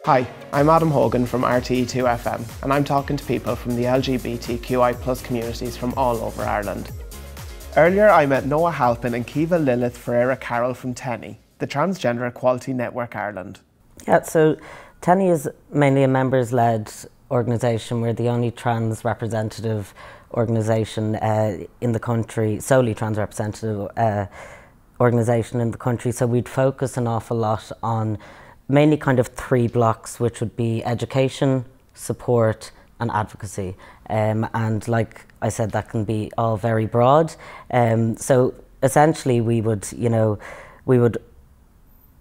Hi, I'm Adam Hogan from RTE2FM, and I'm talking to people from the LGBTQI+ communities from all over Ireland. Earlier I met Noah Halpin and Keeva Lilith Ferreyra-Carol from TENI, the Transgender Equality Network Ireland. Yeah, so TENI is mainly a members-led organisation. We're the only trans representative organisation in the country, solely trans representative organisation in the country. So we'd focus an awful lot on mainly kind of three blocks, which would be education, support and advocacy. And like I said, that can be all very broad. So essentially we would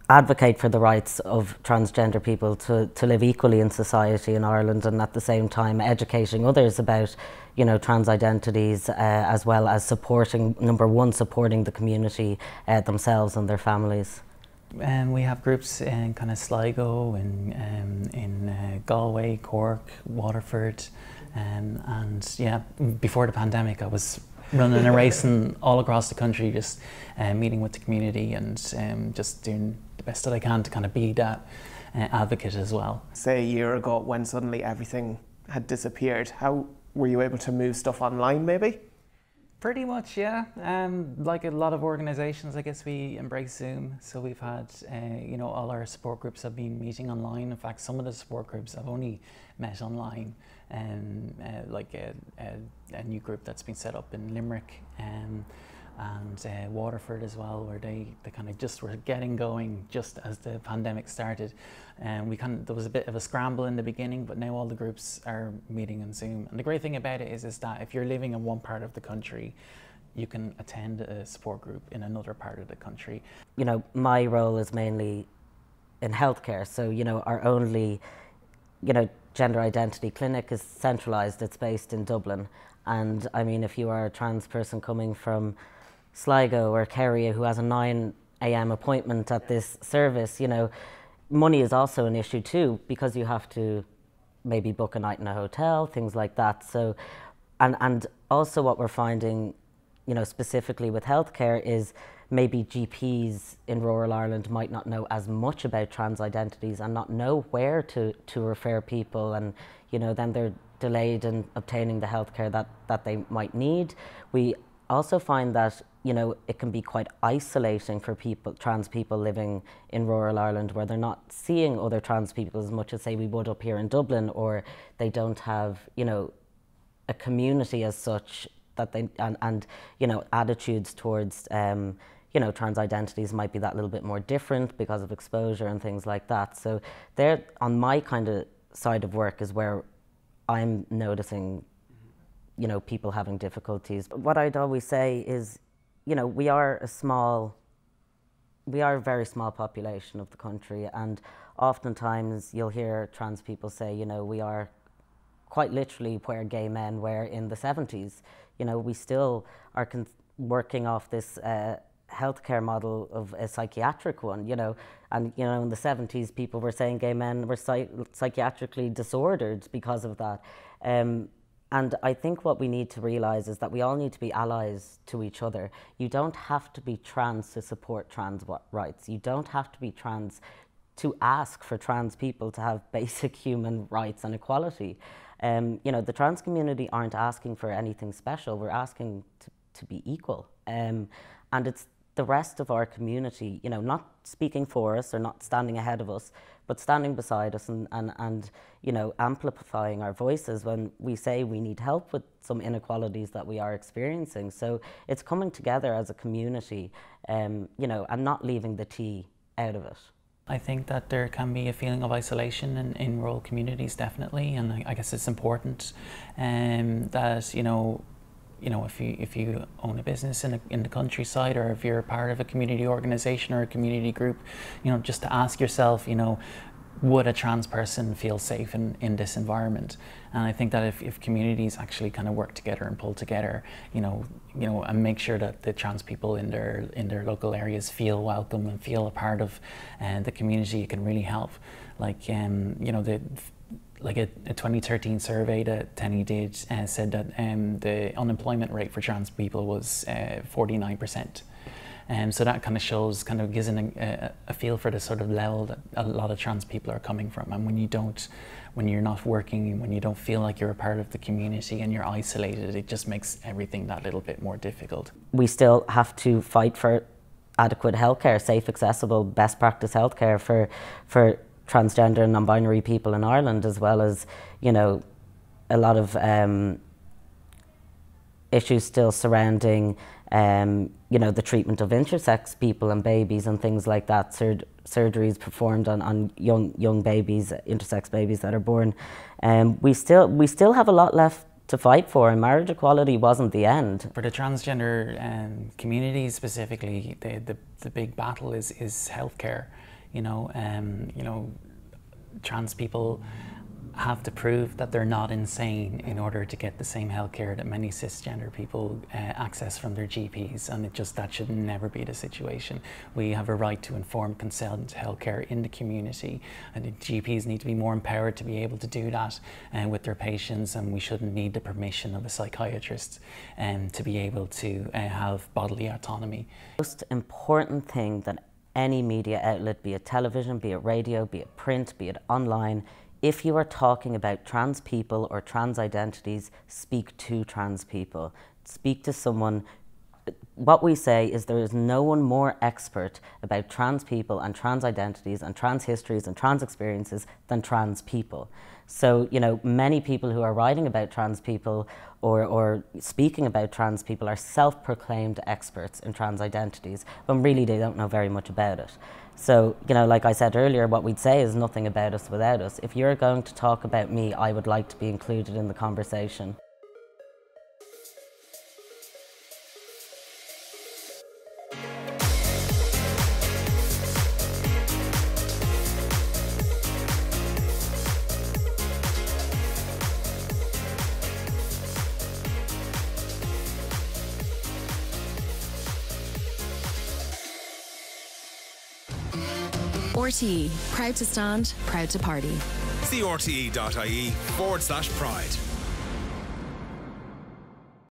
advocate for the rights of transgender people to live equally in society in Ireland, and at the same time educating others about trans identities, as well as supporting the community themselves and their families. We have groups in kind of Sligo, in Galway, Cork, Waterford, and yeah, before the pandemic I was running a race all across the country, just meeting with the community and just doing the best that I can to kind of be that advocate as well. Say a year ago when suddenly everything had disappeared, how were you able to move stuff online maybe? Pretty much, yeah. Like a lot of organisations, I guess we embrace Zoom. So we've had, all our support groups have been meeting online. In fact, some of the support groups have only met online. Like a new group that's been set up in Limerick and Waterford as well, where they kind of just were getting going just as the pandemic started. And there was a bit of a scramble in the beginning, but now all the groups are meeting on Zoom. And the great thing about it is that if you're living in one part of the country, you can attend a support group in another part of the country. My role is mainly in healthcare, so our only gender identity clinic is centralised. It's based in Dublin, and I mean, if you are a trans person coming from Sligo or Kerry who has a 9 AM appointment at this service, money is also an issue too, because you have to maybe book a night in a hotel, things like that. So, and also what we're finding, specifically with healthcare, is maybe GPs in rural Ireland might not know as much about trans identities and not know where to refer people, and then they're delayed in obtaining the healthcare that they might need. We also find that it can be quite isolating for trans people living in rural Ireland, where they're not seeing other trans people as much as, say, we would up here in Dublin, or they don't have a community as such that they and attitudes towards trans identities might be that little bit more different because of exposure and things like that. So there, on my kind of side of work, is where I'm noticing people having difficulties. What I'd always say is, we are a very small population of the country, and oftentimes you'll hear trans people say, we are quite literally where gay men were in the 70s. We still are working off this healthcare model of a psychiatric one, and in the 70s people were saying gay men were psychiatrically disordered because of that. And I think what we need to realise is that we all need to be allies to each other. You don't have to be trans to support trans rights. You don't have to be trans to ask for trans people to have basic human rights and equality. The trans community aren't asking for anything special. We're asking to be equal. And it's the rest of our community, not speaking for us or not standing ahead of us, but standing beside us and amplifying our voices when we say we need help with some inequalities that we are experiencing. So it's coming together as a community, and not leaving the tea out of it. I think that there can be a feeling of isolation in rural communities, definitely, and I guess it's important that if you own a business in the countryside, or if you're part of a community organisation or a community group, just to ask yourself, would a trans person feel safe in this environment? And I think that if communities actually kind of work together and pull together, and make sure that the trans people in their local areas feel welcome and feel a part of the community, it can really help. Like a 2013 survey that TENI did said that the unemployment rate for trans people was 49%. So that kind of shows, kind of gives a feel for the sort of level that a lot of trans people are coming from. And when you're not working, when you don't feel like you're a part of the community and you're isolated, it just makes everything that little bit more difficult. We still have to fight for adequate healthcare, safe, accessible, best practice healthcare for transgender and non-binary people in Ireland, as well as, you know, a lot of issues still surrounding, you know, the treatment of intersex people and babies and things like that. Surgeries performed on young babies, intersex babies that are born. We still have a lot left to fight for, and marriage equality wasn't the end. For the transgender community specifically, the big battle is healthcare. You know, trans people have to prove that they're not insane in order to get the same healthcare that many cisgender people access from their GPs, and that should never be the situation. We have a right to informed consent healthcare in the community, and the GPs need to be more empowered to be able to do that with their patients, and we shouldn't need the permission of a psychiatrist to be able to have bodily autonomy. The most important thing that any media outlet, be it television, be it radio, be it print, be it online, if you are talking about trans people or trans identities, speak to trans people. Speak to someone. What we say is there is no one more expert about trans people and trans identities and trans histories and trans experiences than trans people. So, you know, many people who are writing about trans people or speaking about trans people are self-proclaimed experts in trans identities, when really they don't know very much about it. So, you know, like I said earlier, what we'd say is nothing about us without us. If you're going to talk about me, I would like to be included in the conversation. RTE, proud to stand, proud to party. See rte.ie/pride.